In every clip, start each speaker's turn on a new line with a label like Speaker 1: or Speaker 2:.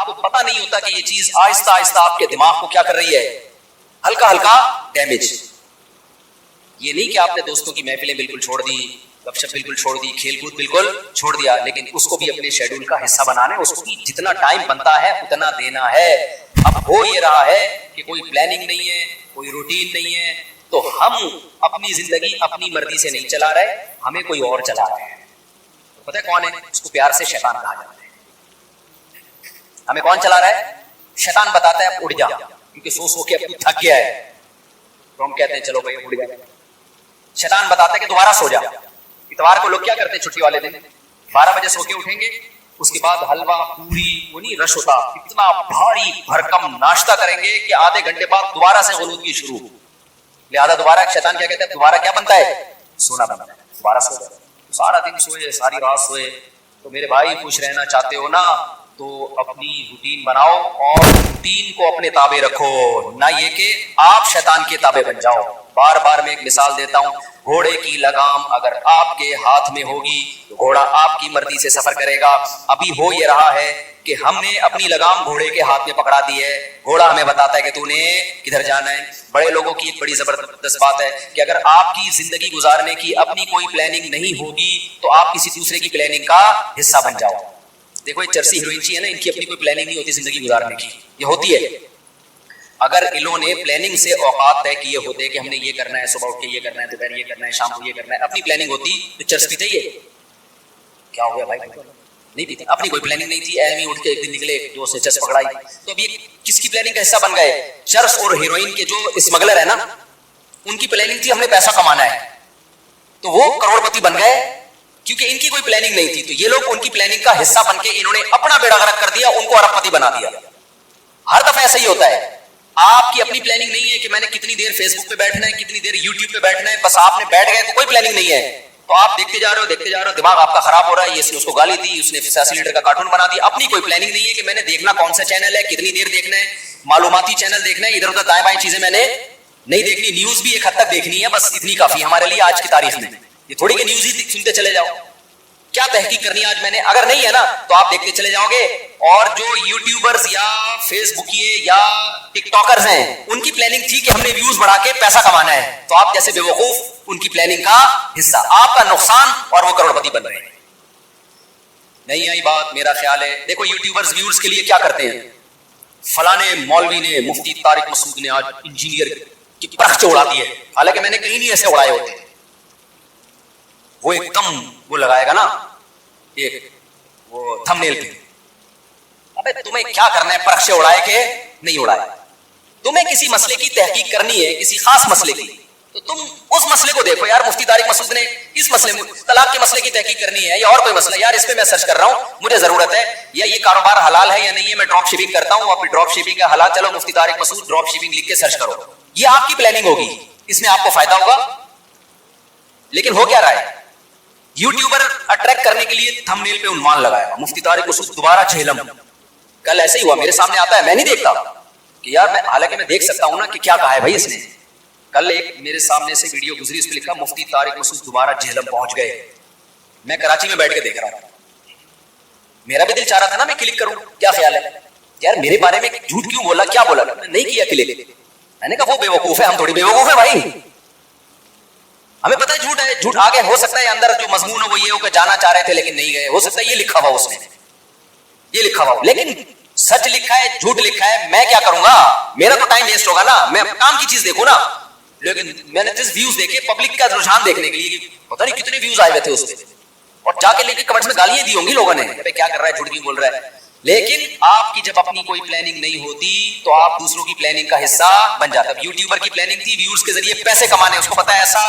Speaker 1: کو پتا نہیں ہوتا کہ یہ چیز آہستہ آہستہ آپ کے دماغ کو کیا کر رہی ہے, ہلکا ہلکا ڈیمیج. یہ نہیں کہ آپ نے دوستوں کی محفلیں بالکل چھوڑ دی, گپ شپ بالکل چھوڑ دی, کھیل کود بالکل چھوڑ دیا, لیکن اس کو بھی اپنے شیڈول کا حصہ بنانا ہے, اس کو بھی جتنا ٹائم بنتا ہے اتنا دینا ہے. اب ہو یہ رہا ہے کہ کوئی پلاننگ نہیں ہے, کوئی روٹین نہیں ہے, تو ہم اپنی زندگی اپنی مرضی سے نہیں چلا رہے, ہمیں کوئی اور چلا رہے ہیں. پتہ ہے کون ہے؟ اس کو پیار سے شیطان کہا جاتا ہے. ہمیں کون چلا رہا ہے؟ شیطان بتاتا ہے اٹھ جا, کیونکہ سو سو کے اب تو تھک گیا ہے, تو ہم کہتے ہیں چلو بھائی اٹھ جا. شیطان بتاتا ہے کہ دوبارہ سو جا. اتوار کو لوگ کیا کرتے ہیں چھٹی والے دن 12 بجے سو کے اٹھیں گے, اس کے بعد حلوہ پوری وہ نہیں رش ہوتا, اتنا بھاری بھرکم ناشتہ کریں گے کہ آدھے گھنٹے بعد دوبارہ سے غنودگی شروع. لہذا دوبارہ شیطان کیا کہتا ہے, دوبارہ کیا بنتا ہے؟ سونا بنتا ہے. دوبارہ سو جائے, سارا دن سوئے, ساری رات سوئے. تو میرے بھائی خوش رہنا چاہتے ہو نا, تو اپنی روٹین بناؤ اور روٹین کو اپنے تابع رکھو, نہ یہ کہ آپ شیطان کے تابع بن جاؤ. بار بار میں ایک مثال دیتا ہوں, گھوڑے کی لگام اگر آپ کے ہاتھ میں ہوگی تو گھوڑا آپ کی مرضی سے سفر کرے گا. ابھی ہو یہ رہا ہے کہ ہم نے اپنی لگام گھوڑے کے ہاتھ میں پکڑا دی ہے, گھوڑا ہمیں بتاتا ہے کہ تو نے کدھر جانا ہے. بڑے لوگوں کی ایک بڑی زبردست بات ہے کہ اگر آپ کی زندگی گزارنے کی اپنی کوئی پلاننگ نہیں ہوگی تو آپ کسی دوسرے کی پلاننگ کا حصہ بن جاؤ. دیکھو یہ چرسی ہیروئن چی ہے نا, ان کی اپنی کوئی پلاننگ نہیں ہوتی زندگی گزارنے کی, یہ ہوتی ہے. اگر انہوں نے پلاننگ سے اوقات طے کیے ہوتے کہ ہم نے یہ کرنا ہے, صبح اٹھ کے یہ کرنا ہے, دوپہر یہ کرنا ہے, شام کو یہ کرنا ہے, اپنی پلاننگ ہوتی تو چرس پیتے ہی ہے. کیا ہو گیا بھائی؟ نہیں پیتے, اپنی کوئی پلاننگ نہیں تھی, ایویں اٹھ کے ایک دن نکلے, دوست نے چرس پکڑائی. تو اب یہ کس کی پلاننگ کا حصہ بن گئے؟ چرس اور ہیروئن کے جو اسمگلر ہے نا, ان کی پلاننگ تھی ہم نے پیسہ کمانا ہے, تو وہ کروڑ پتی بن گئے کیونکہ ان کی کوئی پلاننگ نہیں تھی. تو یہ لوگ ان کی پلاننگ کا حصہ بن کے انہوں نے اپنا بیڑا غرق کر دیا, ان کو ارب پتی بنا دیا. ہر دفعہ ایسا ہی ہوتا ہے. آپ کی اپنی پلاننگ نہیں ہے کہ میں نے کتنی دیر فیس بک پہ بیٹھنا ہے, کتنی دیر یوٹیوب پہ بیٹھنا ہے, بس آپ نے بیٹھ گئے تو کوئی پلاننگ نہیں ہے. تو آپ دیکھتے جا رہے ہو, دماغ آپ کا خراب ہو رہا ہے. یہ اس نے اس کو گالی دی, اس نے 80 لیٹر کا کارٹون بنا دیا. اپنی کوئی پلاننگ نہیں ہے کہ میں نے دیکھنا کون سا چینل ہے, کتنی دیر دیکھنا ہے, معلوماتی چینل دیکھنا ہے, ادھر ادھر دائیں بائیں چیزیں میں نے نہیں دیکھنی. نیوز بھی ایک حد تک دیکھنی ہے, بس اتنی کافی ہمارے لیے آج کی تاریخ میں. یہ تھوڑی کہ نیوز ہی سنتے چلے جاؤ, کیا تحقیق کرنی ہے آج میں نے؟ اگر نہیں ہے نا تو آپ دیکھتے چلے جاؤ گے. اور جو یوٹیوبرز یا فیس بکیے یا ٹک ٹاکرز ہیں, ان کی پلاننگ تھی کہ ہم نے ویوز بڑھا کے پیسہ کمانا ہے, تو آپ جیسے بے وقوف ان کی پلاننگ کا حصہ, آپ کا نقصان, اور وہ کروڑ پتی بن رہے ہیں. نہیں آئی بات؟ میرا خیال ہے دیکھو یوٹیوبرز ویورز کے لیے کیا کرتے ہیں. فلانے مولوی نے, مفتی طارق مسعود نے آج انجینئر کی پرخ اڑا دی ہے, حالانکہ میں نے کہیں نہیں ایسے اڑائے ہوتے. وہ ایک دم وہ لگائے گا نا ایک وہ تھمبنیل پہ, ابے تمہیں کیا کرنا ہے پرخ سے اڑائے کہ نہیں اڑائے؟ تمہیں کسی مسئلے کی تحقیق کرنی ہے, کسی خاص مسئلے کی, تو تم اس مسئلے کو دیکھو. یار مفتی طارق مسعود نے اس مسئلے میں طلاق کے مسئلے کی تحقیق کرنی ہے, یا اور کوئی مسئلہ, یار اس پہ میں سرچ کر رہا ہوں, مجھے ضرورت ہے, یا یہ کاروبار حلال ہے یا نہیں ہے, میں ڈراپ شپنگ کرتا ہوں, آپ ڈراپ شپنگ کا حلال, چلو مفتی طارق مسعود ڈراپ شپنگ لکھ کے سرچ کرو. یہ آپ کی پلاننگ ہوگی, اس میں آپ کو فائدہ ہوگا. لیکن ہو کیا رہا ہے؟ یوٹیوبر اٹریکٹ کرنے کے لیے تھمبنیل پہ عنوان لگایا, مفتی طارق مسعود دوبارہ جہلم. کل ایسے ہی ہوا, میرے سامنے آتا ہے, میں نہیں دیکھتا کہ یار میں, حالانکہ میں دیکھ سکتا ہوں نا کہ کیا کہا ہے بھائی اس نے. کل ایک میرے سامنے سے ویڈیو گزری, اس پہ لکھا مفتی طارق مسعود دوبارہ جہلم پہنچ گئے. میں کراچی میں بیٹھ کے دیکھ رہا ہوں, میرا بھی دل چاہ رہا تھا نا میں کلک کروں. کیا خیال ہے یار میرے بارے میں جھوٹ کیوں بولا, کیا بولا؟ میں نہیں کیا کلک. میں نے کہا وہ بے وقوف ہے, ہم تھوڑی بے وقوف ہے بھائی, ہمیں پتہ ہے جھوٹ ہے. جھوٹ آگے ہو سکتا ہے اندر جو مضمون ہو وہ یہ ہو کہ جانا چاہ رہے تھے لیکن نہیں گئے, ہو سکتا ہے یہ لکھا ہوا اس میں, یہ لکھا ہوا, لیکن سچ لکھا ہے جھوٹ لکھا ہے, میں کیا کروں گا؟ میرا تو ٹائم ویسٹ ہوگا نا, میں کام کی چیز دیکھوں نا. لیکن میں نے جس ویوز دیکھے پبلک کا رجحان دیکھنے کے لیے, پتہ نہیں کتنے ویوز آئے ہوئے تھے اس پہ, اور جا کے لے کے کمنٹس میں گالیاں دی ہوں گی لوگوں نے, کیا کر رہا ہے, جھوٹ کیوں بول رہا ہے. لیکن آپ کی جب اپنی کوئی پلاننگ نہیں ہوتی تو آپ دوسروں کی پلاننگ کا حصہ بن جاتا. یوٹیوبر کی پلاننگ تھی ویوز کے ذریعے پیسے کمانے, اس کو پتا ہے ایسا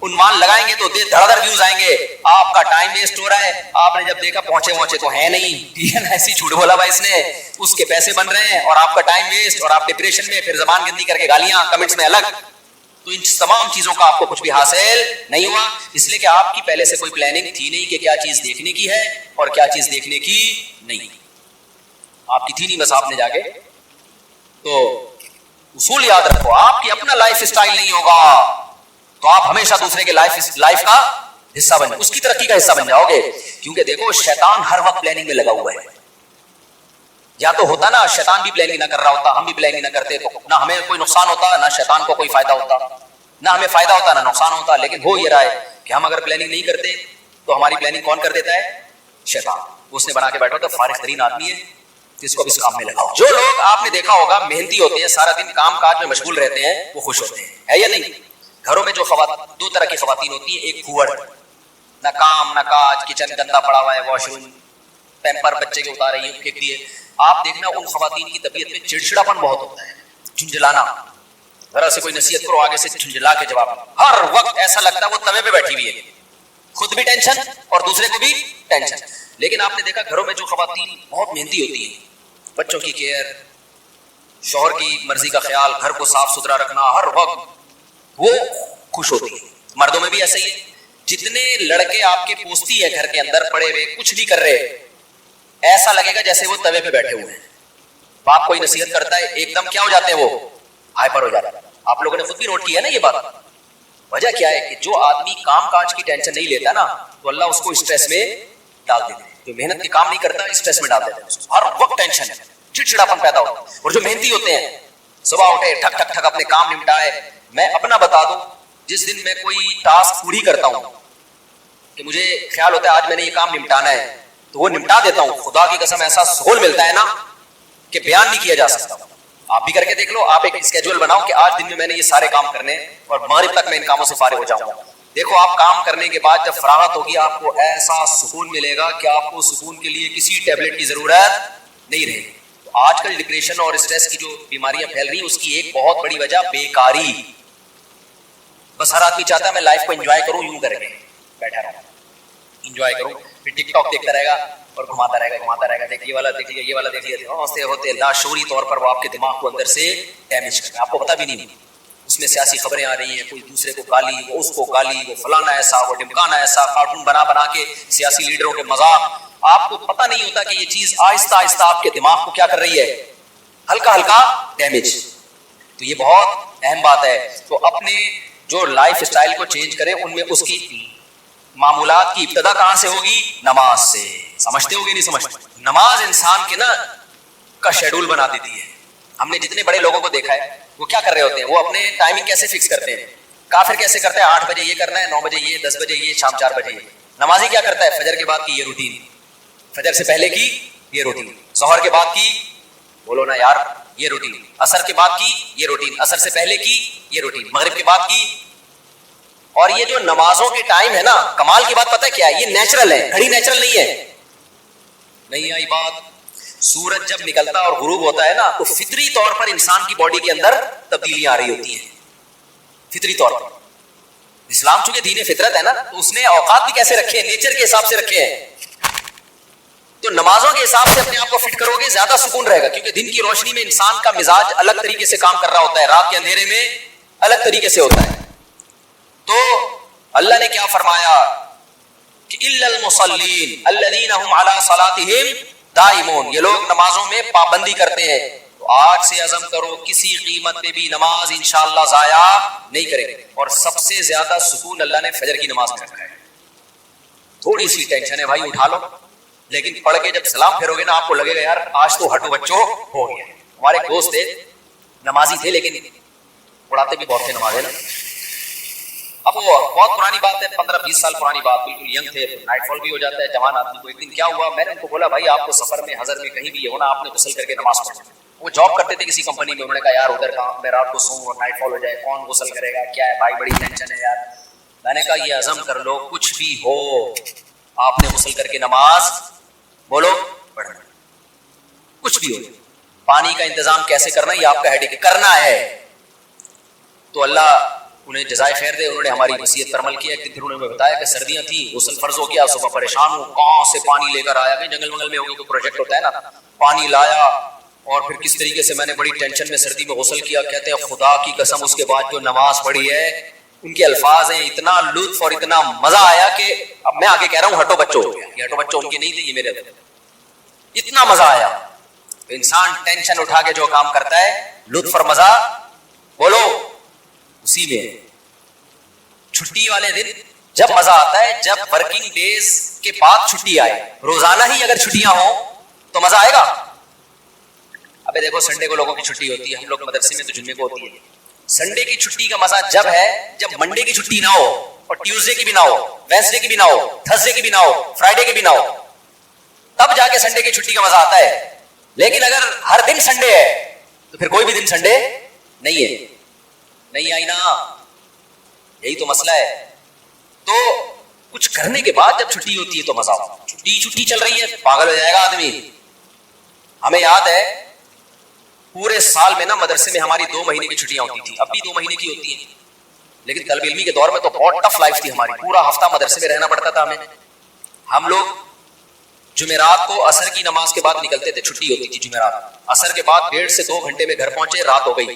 Speaker 1: عنوان لگائیں گے تو دھڑ دھڑ ویوز آئیں گے, آپ کا ٹائم ویسٹ ہو رہا ہے. آپ نے جب دیکھا پہنچے تو ہے نہیں, ایسی جھوٹ بولا بھائی اس نے, اس کے پیسے بن رہے ہیں اور آپ کا ٹائم ویسٹ, اور آپ ڈپریشن میں, پھر زبان گندی کر کے گالیاں کمنٹس میں الگ. تو ان تمام چیزوں کا آپ کو کچھ بھی حاصل نہیں ہوا, اس لیے کہ آپ کی پہلے سے کوئی پلاننگ تھی نہیں کہ کیا چیز دیکھنے کی ہے اور کیا چیز دیکھنے کی نہیں. آپ کی تھی نہیں, بس آپ نے جا کے. تو اصول یاد رکھو, آپ کی اپنا لائف اسٹائل نہیں ہوگا تو آپ ہمیشہ دوسرے کے لائف کا حصہ بن جاؤ, اس کی ترقی کا حصہ بن جاؤ گے. کیونکہ دیکھو شیطان ہر وقت پلاننگ میں لگا ہوا ہے. یا تو ہوتا نا شیطان بھی پلاننگ نہ کر رہا ہوتا, ہم بھی پلاننگ نہ کرتے, تو نہ ہمیں کوئی نقصان ہوتا نہ شیطان کو کوئی فائدہ ہوتا, نہ ہمیں فائدہ ہوتا نہ نقصان ہوتا. لیکن ہو یہ رہا ہے کہ ہم اگر پلاننگ نہیں کرتے تو ہماری پلاننگ کون کر دیتا ہے؟ شیطان. اس نے بنا کے بیٹھا تو فارغ ترین آدمی ہے, جس کو بھی اس کام میں لگاؤ. جو لوگ آپ نے دیکھا ہوگا محنتی ہوتے ہیں, سارا دن کام کاج میں مشغول رہتے ہیں, وہ خوش ہوتے ہیں, ہے یا نہیں؟ گھروں میں جو دو طرح کی خواتین ہوتی ہیں, ایک پھوڑ, نہ کام نہ کاج, کچن گندا پڑا ہوا ہے, واش روم پیمپر بچے کے اتارے ہیں پھینک دیے. آپ دیکھنا ان خواتین کی طبیعت میں چڑچڑاپن بہت ہوتا ہے, جھنجھلانا, ذرا سے کوئی نصیحت کرو آگے سے جھنجھلا کے جواب, ہر وقت ایسا لگتا ہے وہ توے پہ بیٹھی ہوئی ہے, خود بھی ٹینشن اور دوسرے کو بھی ٹینشن. لیکن آپ نے دیکھا گھروں میں جو خواتین بہت محنتی ہوتی ہیں, بچوں کی کیئر, شوہر کی مرضی کا خیال, گھر کو صاف ستھرا رکھنا, ہر وقت وہ خوش ہوتی ہے. مردوں میں بھی ایسا ہی ہے. جتنے لڑکے آپ کے پوستی ہے گھر کے اندر پڑے ہوئے کچھ نہیں کر رہے, ایسا لگے گا جیسے وہ توے پہ بیٹھے ہوئے ہیں. باپ کوئی نصیحت کرتا ہے ایک دم کیا ہو جاتے ہیں, وہ ہائپر ہو جاتا ہے. آپ لوگوں نے خود بھی نوٹ کیا ہے نا یہ بات. وجہ کیا ہے کہ جو آدمی کام کاج کی ٹینشن نہیں لیتا نا, تو اللہ اس کو اسٹریس میں ڈال دیتے ہیں. جو محنت کے کام نہیں کرتا اسٹریس میں ڈال دیتے ہیں, ہر وقت ٹینشن ہے, چڑچڑاپن پیدا ہوتا ہے. اور جو محنتی ہوتے ہیں صبح اٹھے ٹھک ٹھک ٹھک اپنے کام نمٹائے. میں اپنا بتا دوں, جس دن میں کوئی ٹاسک پوری کرتا ہوں کہ مجھے خیال ہوتا ہے آج میں نے یہ کام نمٹانا ہے, تو وہ نمٹا دیتا ہوں. خدا کی قسم ایسا سکون ملتا ہے نا کہ بیان نہیں کیا جا سکتا. آپ بھی کر کے دیکھ لو, آپ ایک اسکیجول بناؤ کہ آج دن میں نے یہ سارے کام کرنے اور مغرب تک میں ان کاموں سے فارغ ہو جاؤں گا. دیکھو آپ کام کرنے کے بعد جب فراغت ہوگی آپ کو ایسا سکون ملے گا کہ آپ کو سکون کے لیے کسی ٹیبلٹ کی ضرورت نہیں رہے گی. تو آج کل ڈپریشن اور اسٹریس کی جو بیماریاں پھیل رہی ہیں اس کی ایک بہت بڑی وجہ بیکاری. بس ہر آدمی چاہتا ہے میں لائف کو انجوائے کروں, یوں کر کے بیٹھا رہوں, انجوائے کروں, پھر ٹک ٹاک دیکھتا رہے گا اور گھماتا رہے گا, دیکھ یہ والا دیکھ لیا, یہ والا دیکھ لیا. ہوتے ہوتے لاشعوری طور پر وہ آپ کے دماغ کو اندر سے ڈیمیج کرتا ہے, آپ کو پتہ بھی نہیں. اس میں سیاسی خبریں آ رہی ہیں, کوئی دوسرے کو گالی, وہ اس کو گالی, وہ فلانا ایسا, وہ ڈمکانا ایسا, کارٹون بنا بنا کے سیاسی لیڈروں کے مذاق. آپ کو پتہ نہیں ہوتا کہ یہ چیز آہستہ آہستہ آپ کے دماغ کو کیا کر رہی ہے, ہلکا ہلکا ڈیمیج. تو یہ بہت اہم بات ہے. تو اپنے جو لائف اسٹائل کو چینج کریں, ان میں اس کی معمولات کی ابتدا کہاں سے ہوگی؟ نماز سے. سمجھتے ہوگے نہیں سمجھتے؟ نماز انسان کے نا کا شیڈول بنا دیتی ہے. ہم نے جتنے بڑے لوگوں کو دیکھا ہے وہ کیا کر رہے ہوتے ہیں, وہ اپنے ٹائمنگ کیسے فکس کرتے ہیں. کافر کیسے کرتے ہیں, 8 بجے یہ کرنا ہے, 9 بجے یہ, 10 بجے یہ, شام 4 بجے یہ. نمازی کیا کرتا ہے, فجر کے بعد کی یہ روٹین, فجر سے پہلے کی یہ روٹین, ظہر کے بعد کی, بولو نا یار, یہ روٹین, عصر کے بعد کی یہ روٹین, عصر سے پہلے کی یہ روٹین, مغرب کے بعد کی. اور یہ جو نمازوں کے ٹائم ہے نا, کمال کی بات پتہ ہے کیا ہے, یہ نیچرل ہے, گھڑی نیچرل نہیں ہے. نہیں آئی بات. سورج جب نکلتا اور غروب ہوتا ہے نا, تو فطری طور پر انسان کی باڈی کے اندر تبدیلیاں آ رہی ہوتی ہیں, فطری طور پر. اسلام چونکہ دین فطرت ہے نا, تو اس نے اوقات بھی کیسے رکھے ہیں, نیچر کے حساب سے رکھے ہیں. تو نمازوں کے حساب سے اپنے آپ کو فٹ کرو گے, زیادہ سکون رہے گا. کیونکہ دن کی روشنی میں انسان کا مزاج الگ طریقے سے کام کر رہا ہوتا ہے, رات کے اندھیرے میں الگ طریقے سے ہوتا ہے. تو اللہ نے کیا فرمایا کہ الا المصلین الذین هم علی صلاتهم دائمون, یہ لوگ نمازوں میں پابندی کرتے ہیں. تو آج سے عزم کرو کسی قیمت پہ بھی نماز انشاءاللہ ضائع نہیں کریں گے. اور سب سے زیادہ سکون اللہ نے فجر کی نماز میں رکھا ہے. تھوڑی سی ٹینشن ہے بھائی, اٹھا لو, لیکن پڑھ کے جب سلام پھیرو گے نا, آپ کو لگے گا یار آج تو ہٹو بچوں ہو گیا. ہمارے ایک دوست تھے, نمازی تھے, لیکن اڑاتے بھی بہت تھے نماز, ہے نا. اب وہ بہت پرانی بات ہے, 15-20 سال پرانی بات, بالکل ینگ تھے, نائٹ فال بھی ہو جاتا ہے جوان آدمی کو. ایک دن کیا ہوا, میں نے ان کو بولا بھائی آپ کو سفر میں حضر میں کہیں بھی ہونا, آپ نے غسل کر کے نماز پڑھنا. وہ جاب کرتے تھے کسی کمپنی میں, انہوں نے کہا یار ادھر کہاں, میں رات کو سوؤں اور نائٹ فال ہو جائے, کون غسل کرے گا, کیا ہے بھائی, بڑی ٹینشن ہے یار. میں نے کہا یہ عزم کر لو, کچھ بھی ہو آپ نے غسل کر کے نماز بولو پڑھنا, کچھ بھی ہو. پانی کا انتظام کیسے کرنا یہ آپ کا ہیڈک کرنا ہے. تو اللہ انہیں جزائے خیر دے, انہوں نے ہماری وصیت پر عمل کیا. ایک دن پھر انہوں نے بتایا کہ سردیاں تھیں, غسل فرض ہو گیا, صبح پریشان ہوں, کہاں سے پانی لے کر آیا, کہیں جنگل منگل میں ہوگی تو پروجیکٹ ہوتا ہے نا, پانی لایا اور پھر کس طریقے سے میں نے بڑی ٹینشن میں سردی میں غسل کیا. کہتے ہیں خدا کی قسم اس کے بعد جو نماز پڑھی ہے, ان کے الفاظ ہیں, اتنا لطف اور اتنا مزہ آیا کہ اب میں آگے کہہ رہا ہوں ہٹو بچوں ہو گیا. یہ ہٹو بچوں ان کے نہیں تھے, یہ میرے, اتنا مزہ آیا. انسان ٹینشن اٹھا کے جو کام کرتا ہے, لطف اور مزہ بولو اسی میں. چھٹی والے دن جب مزہ آتا ہے, جب ورکنگ ڈیز کے بعد چھٹی آئے. روزانہ ہی اگر چھٹیاں ہوں تو مزہ آئے گا, ابے دیکھو سنڈے کو لوگوں کی چھٹی ہوتی ہے, ہم لوگ مدرسے میں تو جمعے کو ہوتی ہے. سنڈے کی چھٹی کا مزہ جب ہے جب منڈے کی چھٹی نہ ہو, اور ٹیوزڈے کی بھی نہ ہو, وینسڈے کی بھی نہ ہو, تھرسڈے کی بھی نہ ہو, فرائیڈے کی بھی نہ ہو, تب جا کے سنڈے کی چھٹی کا مزہ آتا ہے. لیکن اگر ہر دن سنڈے ہے تو پھر کوئی بھی دن سنڈے نہیں ہے. نہیں آئی نا, یہی تو مسئلہ ہے. تو کچھ کرنے کے بعد جب چھٹی ہوتی ہے تو مزہ آتا ہے. چھٹی چل رہی ہے پاگل ہو جائے گا آدمی. ہمیں یاد ہے پورے سال میں نا مدرسے میں ہماری 2 مہینے کی چھٹیاں ہوتی تھی, اب بھی 2 مہینے کی ہوتی ہیں, لیکن طالب علمی کے دور میں تو بہت ٹف لائف تھی ہماری. پورا ہفتہ مدرسے میں رہنا پڑتا تھا ہمیں. ہم لوگ جمعرات کو عصر کی نماز کے بعد نکلتے تھے, چھٹی ہوتی تھی جمعرات. عصر کے بعد 1.5 سے 2 گھنٹے میں گھر پہنچے, رات ہو گئی,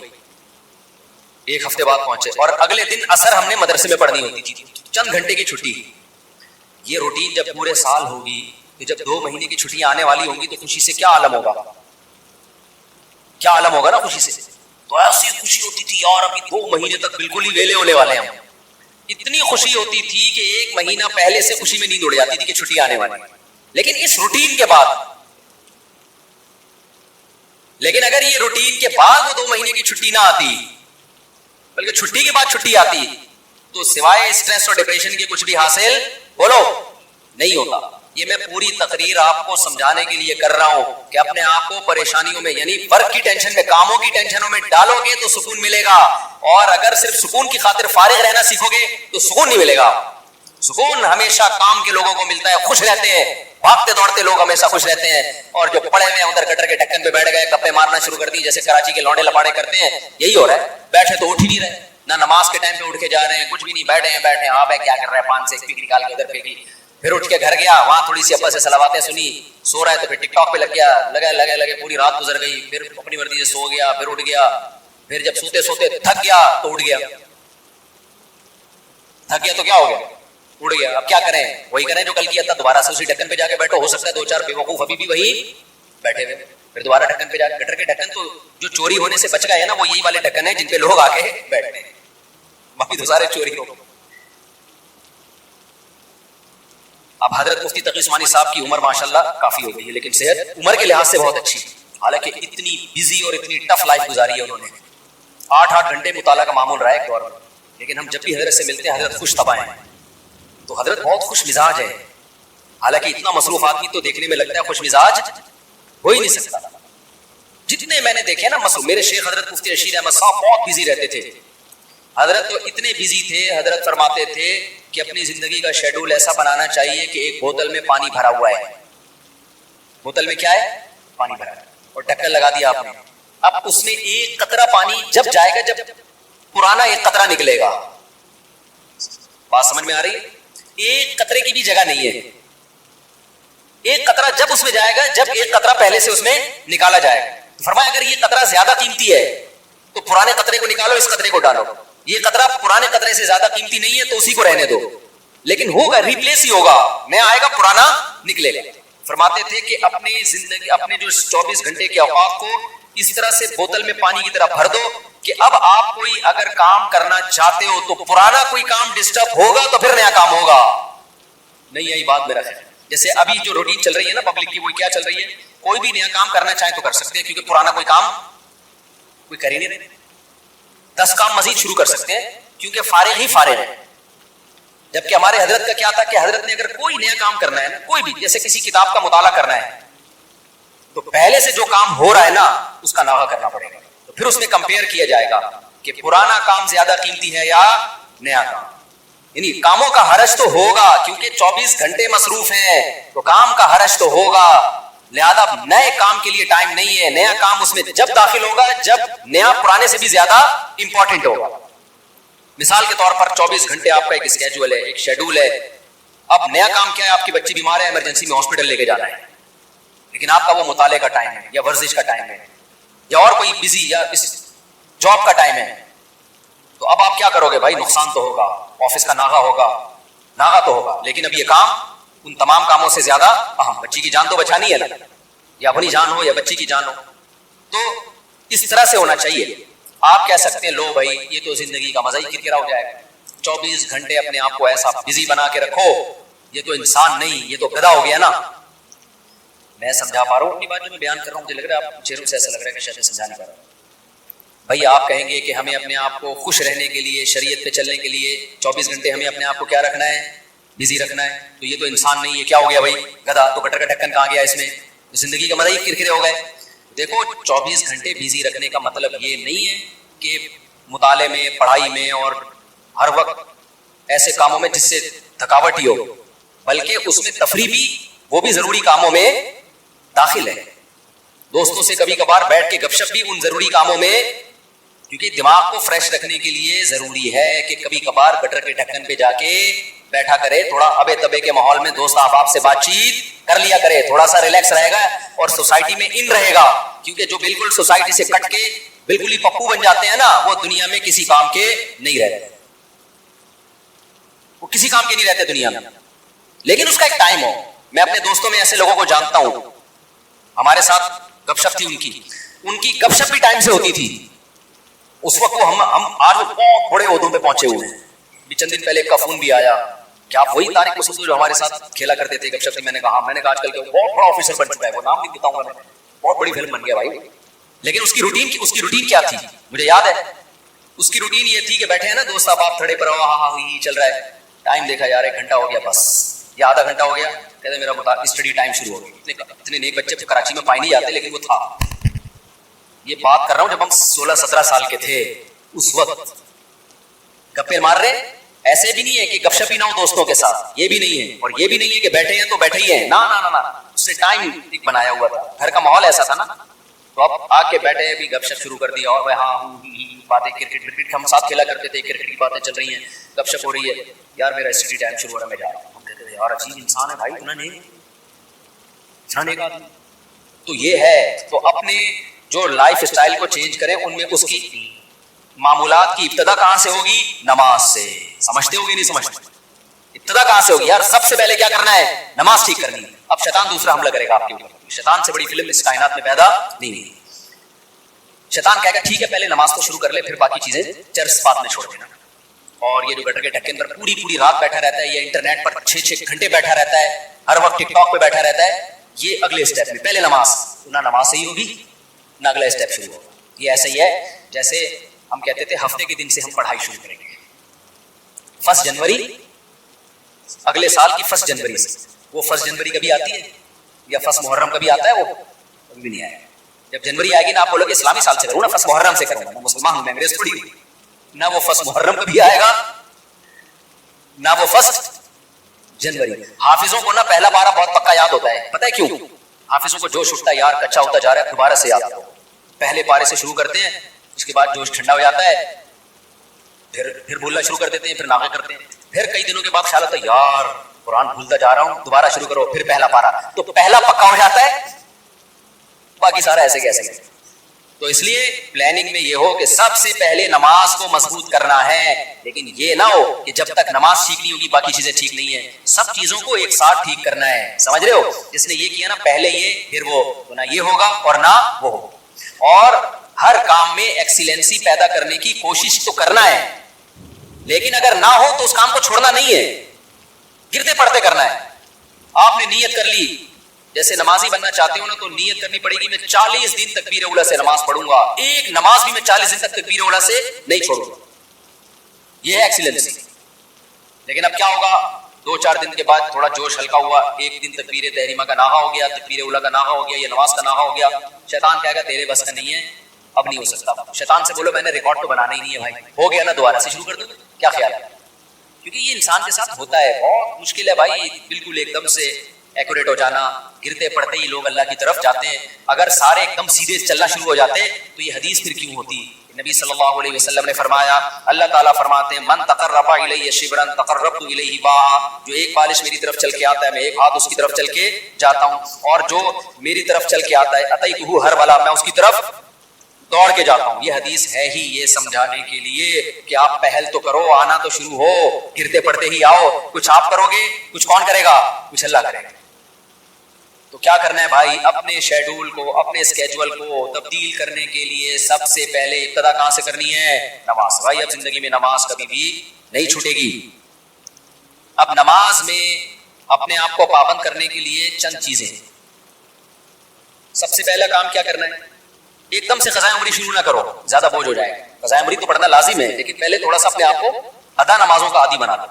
Speaker 1: 1 ہفتے بعد پہنچے, اور اگلے دن عصر ہم نے مدرسے میں پڑھنی ہوتی تھی, چند گھنٹے کی چھٹی. یہ روٹین جب پورے سال ہوگی تو جب 2 مہینے کی چھٹیاں آنے والی ہوں گی تو خوشی سے کیا عالم ہوگا, کیا عالم ہوگا نا خوشی سے. تو ایسی خوشی ہوتی تھی یار ابھی 2 مہینے تک بالکل ہی ویلے ہونے والے ہیں. اتنی خوشی ہوتی تھی کہ 1 مہینہ پہلے سے خوشی میں نیند اڑ جاتی تھی کہ چھٹی آنے والی. لیکن اس روٹین کے بعد, لیکن اگر یہ روٹین کے بعد وہ 2 مہینے کی چھٹی نہ آتی بلکہ چھٹی کے بعد چھٹی آتی تو سوائے اسٹریس اور ڈپریشن کے کچھ بھی حاصل بولو نہیں ہوتا. یہ میں پوری تقریر آپ کو سمجھانے کے لیے کر رہا ہوں کہ اپنے آپ کو پریشانیوں میں یعنی ورک کی ٹینشن میں, کاموں کی ٹینشنوں میں ڈالو گے تو سکون ملے گا, اور اگر صرف سکون کی خاطر فارغ رہنا سیکھو گے تو سکون نہیں ملے گا. سکون ہمیشہ کام کے لوگوں کو ملتا ہے, خوش رہتے ہیں, بھاگتے دوڑتے لوگ ہمیشہ خوش رہتے ہیں. اور جو پڑے ہوئے ہیں ادھر گٹر کے ڈھکن پہ بیٹھ گئے, گپے مارنا شروع کر دی جیسے کراچی کے لونڈے لپاڑے کرتے ہیں, یہی ہو رہا ہے. بیٹھے تو اٹھ ہی نہیں رہے, نہ نماز کے ٹائم پہ اٹھ کے جا رہے ہیں, کچھ بھی نہیں, بیٹھے ہاں بھائی کیا کر رہے ہیں, 5 سے 1 پیک نکال کے ادھر پھینکی, پھر اٹھ کے گھر گیا, وہاں تھوڑی سی ابا سے صلواتیں سنی, سو رہا ہے تو پھر ٹک ٹاک پہ لگ گیا, لگے پوری رات گزر گئی, پھر اپنی مرضی سے سو گیا, پھر اٹھ گیا, پھر جب سوتے سوتے تھک گیا تو اٹھ گیا, تھک گیا تو کیا ہو گیا, اڑ گیا. اب کیا کریں, وہی کریں جو کل کیا تھا, دوبارہ سے اسی ڈھکن پہ جا کے بیٹھو. ہو سکتا ہے 2-4 بیوقوف ابھی بھی وہی بیٹھے ہوئے, پھر دوبارہ ڈھکن پہ جا کے, گٹر کے ڈھکن تو جو چوری ہونے سے بچ گئے نا وہ یہی والے ڈھکن ہیں جن پہ لوگ آ کے بیٹھتے ہیں, باقی تو سارے چوری ہو. اب حضرت مفتی تقی عثمانی صاحب کی عمر ماشاءاللہ کافی ہو گئی ہے, لیکن صحت عمر کے لحاظ سے بہت اچھی, حالانکہ اتنی بزی اور اتنی ٹف لائف گزاری ہے انہوں نے. 8 گھنٹے مطالعہ کا معمول رہا ہے ایک دور میں, لیکن ہم جب بھی حضرت سے ملتے ہیں حضرت خوش طبع ہیں. تو حضرت بہت خوش مزاج ہے, حالانکہ اتنا مصروف آدمی تو دیکھنے میں لگتا ہے خوش مزاج ہو ہی نہیں سکتا. جتنے میں نے دیکھے نا مصروف, میرے شیخ حضرت مفتی رشید احمد صاحب بہت بزی رہتے تھے. حضرت تو اتنے بزی تھے, حضرت فرماتے تھے کہ اپنی زندگی کا شیڈول ایسا بنانا چاہیے کہ ایک بوتل میں پانی بھرا ہوا ہے, بوتل میں کیا ہے, پانی بھرا ہے, اور ڈھکن لگا دیا آپ نے. اب اس میں ایک قطرہ پانی جب جائے گا, جب پرانا ایک قطرہ نکلے گا, بات سمجھ میں آ رہی ہے, ایک قطرے کی بھی جگہ نہیں ہے. ایک قطرہ جب اس میں جائے گا جب ایک قطرہ پہلے سے اس میں نکالا جائے گا. فرمایا اگر یہ قطرہ زیادہ قیمتی ہے تو پرانے قطرے کو نکالو, اس قطرے کو ڈالو. یہ قطرہ پرانے قطرے سے زیادہ قیمتی نہیں ہے تو اسی کو رہنے دو, لیکن ہوگا ریپلیس ہی ہوگا, نیا آئے گا پرانا نکلے گا. فرماتے تھے کہ اپنی زندگی, اپنے جو 24 گھنٹے کے اوقات کو اس طرح سے بوتل میں پانی کی طرح بھر دو کہ اب آپ کوئی اگر کام کرنا چاہتے ہو تو پرانا کوئی کام ڈسٹرب ہوگا تو پھر نیا کام ہوگا. نہیں آئی بات میرا خیال. جیسے ابھی جو روٹین چل رہی ہے نا پبلک کی, وہ کیا چل رہی ہے, کوئی بھی نیا کام کرنا چاہے تو کر سکتے ہیں کیونکہ پرانا کوئی کام کوئی کر ہی نہیں رہے. 10 کام مزید شروع کر سکتے ہیں کیونکہ فارغ ہی فارغ ہے. جبکہ ہمارے حضرت کا کیا تھا کہ حضرت نے اگر کوئی نیا کام کرنا ہے نا, کوئی بھی, جیسے کسی کتاب کا مطالعہ کرنا ہے تو پہلے سے جو کام ہو رہا ہے نا اس کا ناغہ کرنا پڑے گا, تو پھر اس میں کمپیئر کیا جائے گا کہ پرانا کام زیادہ قیمتی ہے یا نیا کام. یعنی کاموں کا حرج تو ہوگا کیونکہ 24 گھنٹے مصروف ہیں تو کام کا حرج تو ہوگا, لہذا نئے کام کے لیے ٹائم نہیں ہے. نیا کام اس میں جب داخل ہوگا جب نیا پرانے سے بھی زیادہ امپورٹنٹ ہوگا. مثال کے طور پر 24 گھنٹے آپ کا ایک اسکیجول ہے, ایک شیڈول ہے. اب نیا کام کیا ہے, آپ کی بچی بیمار ہے, ایمرجنسی میں ہاسپٹل لے کے جانا ہے, لیکن آپ کا وہ مطالعے کا ٹائم ہے یا ورزش کا ٹائم ہے یا اور کوئی بزی یا جاب کا ٹائم ہے. تو اب آپ کیا کرو گے بھائی, نقصان تو ہوگا, آفس کا ناغہ ہوگا, ناغہ تو ہوگا, لیکن اب یہ کام ان تمام کاموں سے زیادہ اہم, بچی کی جان تو بچانی ہے نا, یا اپنی جان ہو یا بچی کی جان ہو. تو اس طرح سے ہونا چاہیے. آپ کہہ سکتے ہیں لو بھائی یہ تو زندگی کا مزہ ہی کرکرا ہو جائے گا, 24 گھنٹے اپنے آپ کو ایسا بزی بنا کے رکھو, یہ تو انسان نہیں, یہ تو گدھا ہو گیا نا. میں سمجھا پا رہا ہوں اپنی بات جو میں بیان کر رہا ہوں، مجھے لگ رہا ہے آپ چہروں سے ایسا لگ رہا ہے کہ شاید میں سمجھا نہیں پا رہا. بھائی آپ کہیں گے کہ ہمیں اپنے آپ کو خوش رہنے کے لیے، شریعت پہ چلنے کے لیے 24 گھنٹے ہمیں اپنے آپ کو کیا رکھنا ہے؟ بزی رکھنا ہے. تو یہ تو انسان نہیں ہے، کیا ہو گیا بھائی؟ گدھا. تو گٹر کا ڈھکن کہاں گیا اس میں؟ زندگی کا مزہ ہی کرکرے ہو گئے. دیکھو 24 گھنٹے بزی رکھنے کا مطلب یہ نہیں ہے کہ مطالعے میں، پڑھائی میں اور ہر وقت ایسے کاموں میں جس سے تھکاوٹ ہی ہو، بلکہ اس میں تفریح بھی، وہ بھی ضروری کاموں میں داخل ہے. دوستوں سے کبھی کبھار بیٹھ کے گپ شپ بھی ان ضروری کاموں میں، کیونکہ دماغ کو فریش رکھنے کے لیے ضروری ہے کہ کبھی کبھار گٹر کے ڈھکن پہ جا کے بیٹھا کرے، تھوڑا ابے تبے کے ماحول میں دوست احباب سے بات چیت کر لیا کرے، تھوڑا سا ریلیکس رہے گا اور سوسائٹی میں ان رہے گا. کیونکہ جو بالکل سوسائٹی سے کٹ کے بالکل ہی پپو بن جاتے ہیں نا، وہ دنیا میں کسی کام کے نہیں رہتے، وہ کسی کام کے نہیں رہتے دنیا میں. لیکن اس کا ایک ٹائم ہو. میں اپنے دوستوں میں ایسے لوگوں کو جانتا ہوں، ہمارے ساتھ گپ شپ تھی ان کی گپ شپ بھی ٹائم سے ہوتی تھی. اس وقت وہ ہم آج بہت بڑے عہدوں پہ پہنچے ہوئے ہیں. چند دن پہلے کا فون بھی آیا کہ آپ وہی طارق مسعود جو ہمارے ساتھ کھیلا کرتے تھے گپ شپ. میں نے کہا آج کل کے بہت بڑا آفیسر بن چکا ہے، وہ نام نہیں بتاؤں گا، میں بہت بڑی فلم بن گیا بھائی. لیکن اس کی روٹین کیا تھی مجھے یاد ہے. اس کی روٹین یہ تھی کہ بیٹھے ہیں نا دوست آپ تھڑے پر، چل رہا ہے، ٹائم دیکھا یار 1 گھنٹہ ہو گیا بس، یا آدھا گھنٹہ ہو گیا، کہتے میرا اسٹڈی ٹائم شروع ہو گیا. اتنے نیک بچے کراچی میں پائے نہیں جاتے، لیکن وہ تھا. یہ بات کر رہا ہوں جب ہم 16-17 سال کے تھے. اس وقت گپے مار رہے. ایسے بھی نہیں ہے کہ گپ شپ ہی نہ ہو دوستوں کے ساتھ، یہ بھی نہیں ہے. اور یہ بھی نہیں ہے کہ بیٹھے ہیں تو بیٹھے ہی ہیں، نہ اس سے ٹائم بنایا ہوا تھا. گھر کا ماحول ایسا تھا نا، تو اب آ کے بیٹھے ابھی گپ شپ شروع کر دیا. اور باتیں کرکٹ ہم ساتھ کھیلا کرتے تھے، کرکٹ کی باتیں چل رہی ہیں، گپ شپ ہو رہی ہے. یار میرا اسٹڈی ٹائم شروع ہو رہا ہے، میں جا رہا ہوں. ہم کہتے تھے یار عجیب انسان ہے بھائی، اتنا نہیں جانے کا. تو یہ ہے. تو اپنے جو لائف اسٹائل کو چینج کریں، ان میں اس کی معمولات کی ابتدا کہاں سے ہوگی؟ نماز سے. سمجھتے ہوگی نہیں سمجھتے؟ ابتدا کہاں سے ہوگی یار؟ سب سے پہلے کیا کرنا ہے؟ نماز ٹھیک کرنی ہے. اب شیطان دوسرا حملہ کرے گا آپ کے اوپر. شیطان سے بڑی فلم اس کائنات میں پیدا نہیں ہوئی. شیطان کہے گا ٹھیک ہے پہلے نماز تو شروع کر لے، پھر باقی چیزیں چرس بات میں چھوڑ دینا. اور یہ جو گٹر کے ڈھکن پر پوری رات بیٹھا رہتا ہے، یہ انٹرنیٹ پر 6 گھنٹے بیٹھا رہتا ہے، ہر وقت ٹک ٹاک پہ بیٹھا رہتا ہے، یہ اگلے اسٹیپ میں. پہلے نماز، نہ نماز صحیح ہوگی نہ اگلا اسٹیپ شروع ہوگا. یہ ایسا ہی ہے جیسے ہم کہتے تھے ہفتے کے دن سے ہم پڑھائی شروع کریں گے. 1 جنوری اگلے سال کی 1 جنوری سے. وہ 1 جنوری کبھی آتی ہے یا 1 محرم کبھی آتا ہے؟ وہ کبھی بھی نہیں آیا. جب جنوری آئے گی نا، آپ بولو گے اسلامی سال سے کروں نا، 1 محرم سے کروں گا. میں مسلمان ہوں، میں انگریز تھوڑی ہوں. نہ وہ 1 محرم کبھی آئے گا نہ وہ 1 جنوری. حافظوں کو نا پہلا پارہ بہت پکا یاد ہوتا ہے. پتہ ہے کیوں؟ حافظوں کو جوش اٹھتا ہے یار کچا ہوتا جا رہا ہے، دوبارہ سے یاد. پہلے پارے سے شروع کرتے ہیں، اس کے بعد جوش ٹھنڈا ہو جاتا ہے، پھر بولنا شروع کر دیتے ہیں، پھر ناغے کرتے ہیں. پھر کئی دنوں کے بعد خیال آتا ہے یار قرآن بھولتا جا رہا ہوں، دوبارہ شروع کرو، پھر پہلا پارا. تو پہلا پکا ہو جاتا ہے، باقی سارا ایسے کیسے. تو اس لیے پلاننگ میں یہ ہو کہ سب سے پہلے نماز کو مضبوط کرنا ہے. لیکن یہ نہ ہو کہ جب تک نماز ٹھیک نہیں ہوگی باقی چیزیں ٹھیک نہیں ہیں. سب چیزوں کو ایک ساتھ ٹھیک کرنا ہے. سمجھ رہے ہو؟ جس نے یہ کیا نا پہلے یہ پھر وہ، نہ یہ ہوگا اور نہ وہ ہوگا. اور ہر کام میں ایکسیلنسی پیدا کرنے کی کوشش تو کرنا ہے، لیکن اگر نہ ہو تو اس کام کو چھوڑنا نہیں ہے، گرتے پڑتے کرنا ہے. آپ نے نیت کر لی، جیسے نمازی بننا چاہتے ہو نا تو نیت کرنی پڑے گی میں 40 دن تکبیر اولیٰ سے نماز پڑھوں گا، ایک نماز بھی میں 40 دن تک تکبیر اولیٰ سے نہیں چھوڑوں گا. یہ ہے ایکسیلنسی. لیکن اب کیا ہوگا؟ 2-4 دن کے بعد تھوڑا جوش ہلکا ہوا، ایک دن تکبیر تحریمہ کا ناغہ ہو گیا، تکبیر اولیٰ کا ناغہ ہو گیا، یہ نماز کا ناغہ ہو گیا. شیطان کہے گا تیرے بس کا نہیں ہے، اب نہیں ہو سکتا. شیطان سے بولو میں نے ریکارڈ تو بنانا ہی نہیں ہے بھائی، ہو گیا نا دوبارہ سے شروع کر دو. کیا خیال ہے؟ کیونکہ یہ انسان کے ساتھ ہوتا ہے، بہت مشکل ہے بھائی بالکل ایک دم سے ایکوریٹ ہو جانا. گرتے پڑتے ہی لوگ اللہ کی طرف جاتے ہیں. اگر سارے ایک دم سیدھے چلنا شروع ہو جاتے تو یہ حدیث پھر کیوں ہوتی؟ نبی صلی اللہ علیہ وسلم نے فرمایا، اللہ تعالیٰ فرماتے ہیں من تقرب الی شبرا تقربت الیہ باعا. جو ایک بالش میری طرف چل کے آتا ہے میں ایک ہاتھ اس کی طرف چل کے جاتا ہوں، اور جو میری طرف چل کے آتا ہے اتیتہ ہرولا، میں اس کی طرف دوڑ کے جاتا ہوں. یہ حدیث ہے ہی یہ سمجھانے کے لیے کہ آپ پہل تو کرو، آنا تو شروع ہو. گرتے پڑتے ہی آؤ. کچھ آپ کرو گے، کچھ کون کرے گا؟ کچھ اللہ کرے گا. تو کیا کرنا ہے بھائی؟ اپنے شیڈول کو، اپنے اسکیجول کو تبدیل کرنے کے لیے سب سے پہلے ابتدا کہاں سے کرنی ہے؟ نماز. بھائی اب زندگی میں نماز کبھی بھی نہیں چھوٹے گی. اب نماز میں اپنے آپ کو پابند کرنے کے لیے چند چیزیں. سب سے پہلا کام کیا کرنا ہے؟ ایک دم سے قضاء عمری شروع نہ کرو, زیادہ بوجھ ہو جائے گا. قضاء عمری تو پڑھنا لازم ہے, لیکن پہلے تھوڑا سا اپنے آپ کو ادا نمازوں کا عادی بنا دو.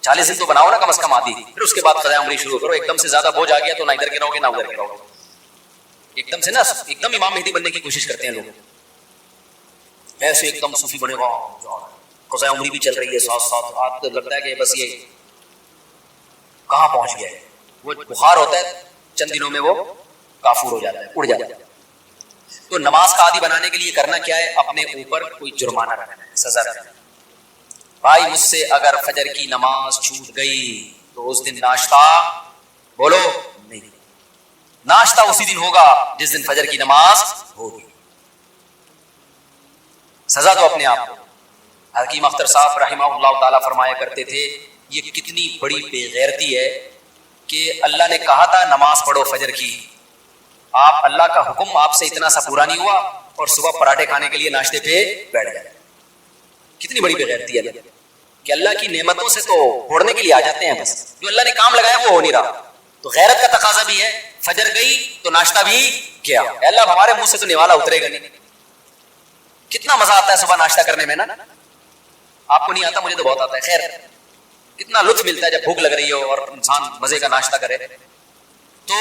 Speaker 1: 40 دن تو بناؤ نا کم از کم عادی, پھر اس کے بعد قضاء عمری شروع کرو. ایک دم سے زیادہ بوجھ آ گیا تو نہ ادھر گراؤ گے نہ ادھر گراؤ گے. ایک دم سے نا ایک دم امام مہدی بننے کی کوشش کرتے ہیں لوگ, ایسے ایک دم صوفی بنے گا, قضاء عمری بھی چل رہی ہے ساتھ ساتھ, آپ کو لگتا ہے کہ بس یہ کہاں پہنچ گیا ہے. وہ بخار ہوتا ہے چند دنوں میں وہ کافور ہو جاتا ہے, اڑ جاتا ہے. تو نماز کا عادی بنانے کے لیے کرنا کیا ہے؟ اپنے اوپر کوئی جرمانہ رکھنا ہے, سزا رکھنا ہے. بھائی مجھ سے اگر فجر کی نماز چھوٹ گئی تو اس دن ناشتہ بولو نہیں, ناشتہ اسی دن ہوگا جس دن فجر کی نماز ہوگی. سزا تو اپنے آپ کو. حکیم اختر صاحب رحمہ اللہ تعالیٰ فرمایا کرتے تھے, یہ کتنی بڑی بے غیرتی ہے کہ اللہ نے کہا تھا نماز پڑھو فجر کی, آپ اللہ کا حکم آپ سے اتنا سا پورا نہیں ہوا اور صبح پراٹھے کھانے کے لیے ناشتے پہ بیٹھ گئے. کتنی بڑی بے غیرتی ہے کہ اللہ کی نعمتوں سے تو پھوڑنے کے لیے آ جاتے ہیں, بس جو اللہ نے کام لگایا وہ ہو نہیں رہا. تو غیرت کا تقاضا بھی ہے, فجر گئی تو ناشتہ بھی کیا. اللہ ہمارے منہ سے تو نوالا اترے گا نہیں. کتنا مزہ آتا ہے صبح ناشتہ کرنے میں نا, آپ کو نہیں آتا, مجھے تو بہت آتا ہے. خیر کتنا لطف ملتا ہے جب بھوک لگ رہی ہو اور انسان مزے کا ناشتہ کرے. تو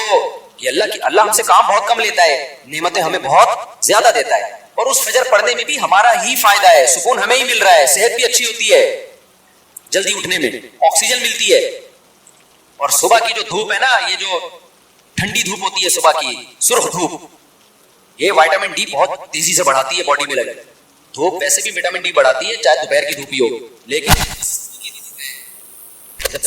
Speaker 1: یہ اللہ ہم سے کام بہت کم لیتا ہے, نعمتیں ہمیں بہت زیادہ دیتا ہے. اور اس فجر پڑھنے میں بھی ہمارا ہی فائدہ ہے, سکون ہمیں ہی مل رہا ہے, صحت بھی اچھی ہوتی ہے, جلدی اٹھنے میں آکسیجن ملتی ہے. اور صبح کی جو دھوپ ہے نا, یہ جو ٹھنڈی دھوپ ہوتی ہے صبح کی, سرخ دھوپ, یہ وٹامن ڈی بہت تیزی سے بڑھاتی ہے باڈی میں. لگے دھوپ ویسے بھی وٹامن ڈی بڑھاتی ہے چاہے دوپہر کی دھوپ ہی ہو, لیکن جب